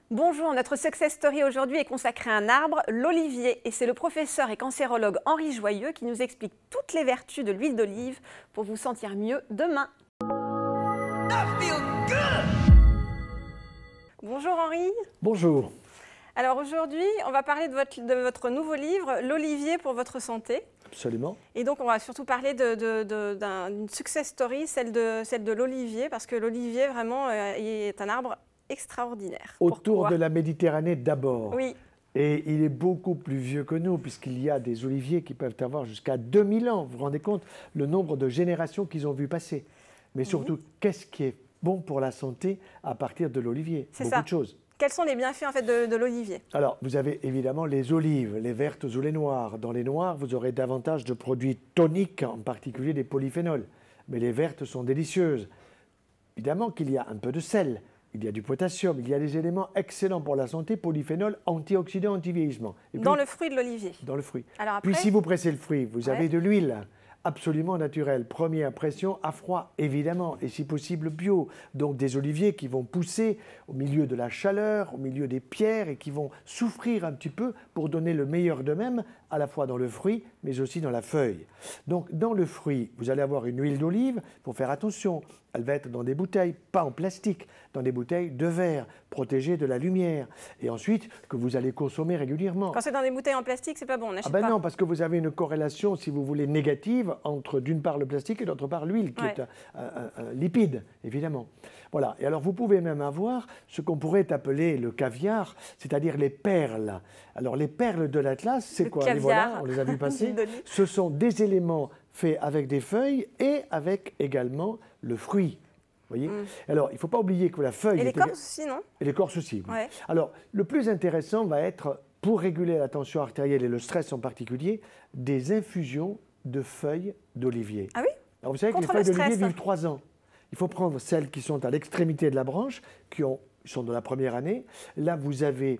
Bonjour, notre success story aujourd'hui est consacrée à un arbre, l'olivier, et c'est le professeur et cancérologue Henri Joyeux qui nous explique toutes les vertus de l'huile d'olive pour vous sentir mieux demain. Bonjour Henri. Bonjour. Alors aujourd'hui, on va parler de votre nouveau livre, L'olivier pour votre santé. Absolument. Et donc on va surtout parler d'une success story, celle de l'olivier, parce que l'olivier vraiment est un arbre extraordinaire. Autour Pourquoi? de la Méditerranée d'abord. Oui. Et il est beaucoup plus vieux que nous, puisqu'il y a des oliviers qui peuvent avoir jusqu'à 2000 ans. Vous vous rendez compte le nombre de générations qu'ils ont vu passer. Mais surtout, qu'est-ce qui est bon pour la santé à partir de l'olivier? Beaucoup de choses. Quels sont les bienfaits en fait de l'olivier? Alors, vous avez évidemment les olives, les vertes ou les noires. Dans les noires, vous aurez davantage de produits toniques, en particulier des polyphénols. Mais les vertes sont délicieuses. Évidemment qu'il y a un peu de sel. Il y a du potassium, il y a des éléments excellents pour la santé, polyphénols, antioxydants, anti-vieillissement. Dans le fruit de l'olivier? Dans le fruit. Alors après, puis si vous pressez le fruit, vous avez de l'huile absolument naturelle. Première pression à froid, évidemment, et si possible bio. Donc des oliviers qui vont pousser au milieu de la chaleur, au milieu des pierres, et qui vont souffrir un petit peu pour donner le meilleur d'eux-mêmes, à la fois dans le fruit, mais aussi dans la feuille. Donc dans le fruit, vous allez avoir une huile d'olive, il faut faire attention. Elle va être dans des bouteilles, pas en plastique, dans des bouteilles de verre, protégées de la lumière. Et ensuite, que vous allez consommer régulièrement. Quand c'est dans des bouteilles en plastique, c'est pas bon, on n'achète pas. pas. Non, parce que vous avez une corrélation, si vous voulez, négative entre d'une part le plastique et d'autre part l'huile, qui est un lipide, évidemment. Voilà. Et alors vous pouvez même avoir ce qu'on pourrait appeler le caviar, c'est-à-dire les perles. Alors les perles de l'Atlas, c'est quoi? Les voilà, on les a vu passer. Ce sont des éléments faits avec des feuilles et avec également le fruit. Voyez. Alors, il ne faut pas oublier que la feuille... Et l'écorce aussi, non? Et l'écorce aussi, oui. Alors, le plus intéressant va être, pour réguler la tension artérielle et le stress en particulier, des infusions de feuilles d'olivier. Ah oui? Alors, vous savez que les feuilles d'olivier vivent 3 ans. Il faut prendre celles qui sont à l'extrémité de la branche, qui sont de la première année. Là, vous avez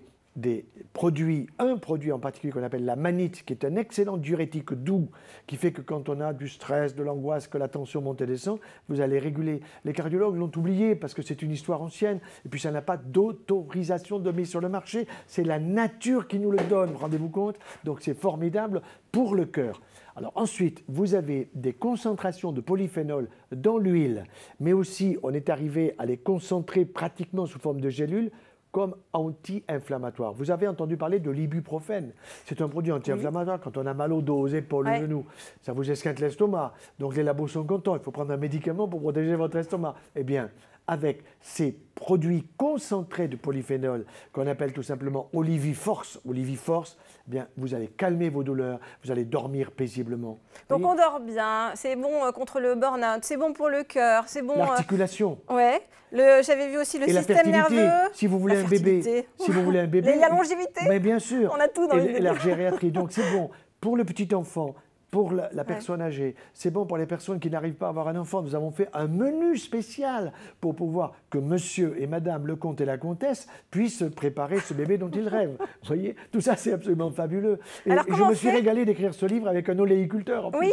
un produit en particulier qu'on appelle la mannite, qui est un excellent diurétique doux, qui fait que quand on a du stress, de l'angoisse, que la tension monte et descend, vous allez réguler. Les cardiologues l'ont oublié parce que c'est une histoire ancienne, et puis ça n'a pas d'autorisation de mise sur le marché. C'est la nature qui nous le donne, rendez-vous compte? Donc c'est formidable pour le cœur. Alors ensuite, vous avez des concentrations de polyphénol dans l'huile, mais aussi on est arrivé à les concentrer pratiquement sous forme de gélules, comme anti-inflammatoire. Vous avez entendu parler de l'ibuprofène. C'est un produit anti-inflammatoire quand on a mal au dos, aux épaules, aux genoux. Ça vous esquinte l'estomac. Donc les labos sont contents. Il faut prendre un médicament pour protéger votre estomac. Eh bien, avec ces produits concentrés de polyphénol qu'on appelle tout simplement Oliviforce, eh bien, vous allez calmer vos douleurs, vous allez dormir paisiblement. Donc on dort bien, c'est bon contre le burn-out, c'est bon pour le cœur, c'est bon... L'articulation. Ouais. J'avais vu aussi le système nerveux. Si vous voulez un bébé. Si vous voulez un bébé. La longévité. Mais bien sûr. On a tout dans et la gériatrie. Donc c'est bon pour le petit enfant, pour la personne âgée. C'est bon pour les personnes qui n'arrivent pas à avoir un enfant. Nous avons fait un menu spécial pour pouvoir que monsieur et madame le comte et la comtesse puissent préparer ce bébé dont ils rêvent. Vous voyez, tout ça c'est absolument fabuleux. Et je me suis régalé d'écrire ce livre avec un oléiculteur en plus.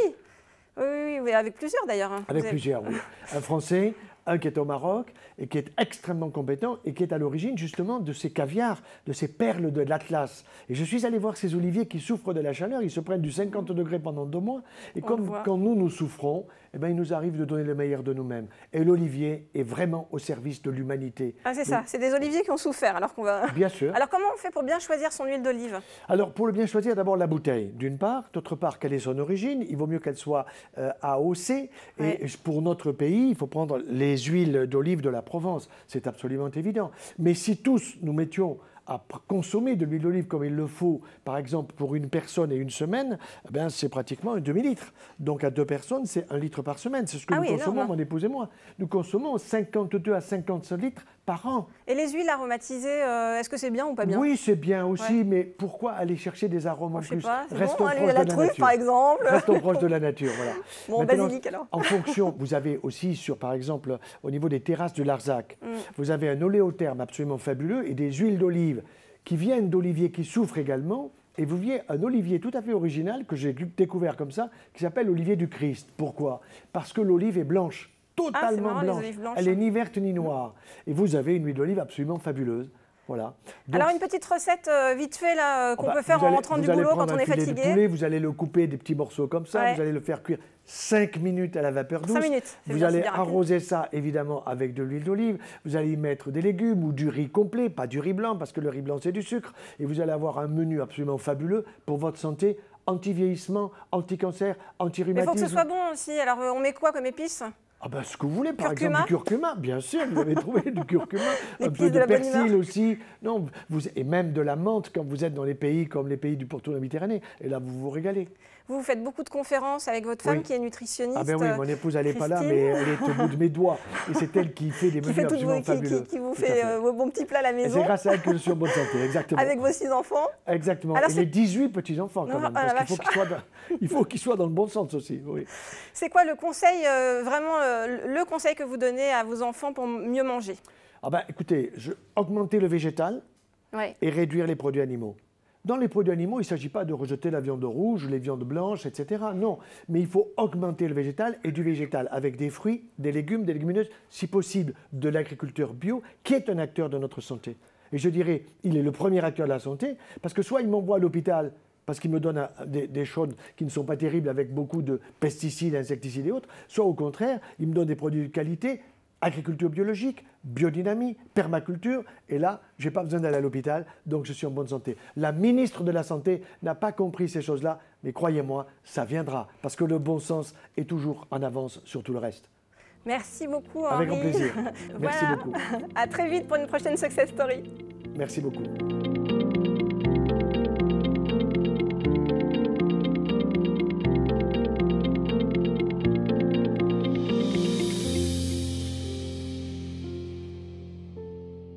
Oui, avec plusieurs d'ailleurs. Avec plusieurs, oui. Un Français, un qui est au Maroc et qui est extrêmement compétent et qui est à l'origine justement de ces caviars, de ces perles de l'Atlas. Et je suis allé voir ces oliviers qui souffrent de la chaleur, ils se prennent du 50 degrés pendant 2 mois et comme quand nous souffrons, eh bien, il nous arrive de donner le meilleur de nous-mêmes. Et l'olivier est vraiment au service de l'humanité. Ah c'est ça, c'est des oliviers qui ont souffert alors qu'on va... Bien sûr. Alors comment on fait pour bien choisir son huile d'olive? Alors pour le bien choisir, d'abord la bouteille, d'une part. D'autre part, quelle est son origine? Il vaut mieux qu'elle soit AOC. Et pour notre pays, il faut prendre les huiles d'olive de la Provence. C'est absolument évident. Mais si tous nous mettions à consommer de l'huile d'olive comme il le faut, par exemple pour une personne et une semaine, eh c'est pratiquement un demi-litre. Donc à 2 personnes, c'est 1 litre par semaine. C'est ce que nous consommons, mon épouse et moi. Nous consommons 52 à 55 litres par an. Et les huiles aromatisées, est-ce que c'est bien ou pas bien? Oui, c'est bien aussi, mais pourquoi aller chercher des arômes en plus? Restons proches de la truffe, par exemple. Restons proches de la nature, voilà. Bon, maintenant, basilic alors. En fonction, vous avez aussi, par exemple, au niveau des terrasses de Larzac, vous avez un oléotherme absolument fabuleux et des huiles d'olive qui viennent d'oliviers qui souffrent également. Et vous voyez un olivier tout à fait original que j'ai découvert comme ça, qui s'appelle l'olivier du Christ. Pourquoi? Parce que l'olive est blanche. Totalement blanche. Elle n'est ni verte ni noire. Et vous avez une huile d'olive absolument fabuleuse. Voilà. Donc, alors une petite recette vite fait là qu'on peut faire en rentrant du boulot quand on est fatigué. Poulet, vous allez le couper des petits morceaux comme ça, vous allez le faire cuire 5 minutes à la vapeur douce. 5 minutes. Vous allez arroser ça évidemment avec de l'huile d'olive. Vous allez y mettre des légumes ou du riz complet, pas du riz blanc parce que le riz blanc c'est du sucre. Et vous allez avoir un menu absolument fabuleux pour votre santé, anti-vieillissement, anti-cancer, anti-rhumatisme. Il faut que ce soit bon aussi. Alors on met quoi comme épice? Ah ben, ce que vous voulez, par exemple du curcuma, bien sûr, vous avez trouvé du curcuma, un peu de de persil aussi, non, et même de la menthe quand vous êtes dans les pays comme les pays du pourtour de la Méditerranée, et là vous vous régalez. Vous faites beaucoup de conférences avec votre femme qui est nutritionniste. Ah ben oui, mon épouse elle n'est pas là, mais elle est au bout de mes doigts, et c'est elle qui fait des menus absolument fabuleux. Qui vous fait vos bons petits plats à la maison. C'est grâce à elle que je suis en bonne santé, exactement. Avec vos 6 enfants. Exactement, alors, et mes 18 petits-enfants quand même, parce qu'il faut qu'ils soient dans le bon sens aussi. Oui. C'est quoi le conseil, vraiment le conseil que vous donnez à vos enfants pour mieux manger? Ah ben, écoutez, augmenter le végétal et réduire les produits animaux. Dans les produits animaux, il ne s'agit pas de rejeter la viande rouge, les viandes blanches, etc. Non, mais il faut augmenter le végétal et du végétal avec des fruits, des légumes, des légumineuses, si possible de l'agriculteur bio, qui est un acteur de notre santé. Et je dirais, il est le premier acteur de la santé, parce que soit il m'envoie à l'hôpital, parce qu'il me donne des choses qui ne sont pas terribles avec beaucoup de pesticides, insecticides et autres, soit au contraire, il me donne des produits de qualité, agriculture biologique, biodynamie, permaculture, et là, je n'ai pas besoin d'aller à l'hôpital, donc je suis en bonne santé. La ministre de la Santé n'a pas compris ces choses-là, mais croyez-moi, ça viendra, parce que le bon sens est toujours en avance sur tout le reste. Merci beaucoup, Henri. Avec grand plaisir. Merci beaucoup. À très vite pour une prochaine Success Story. Merci beaucoup.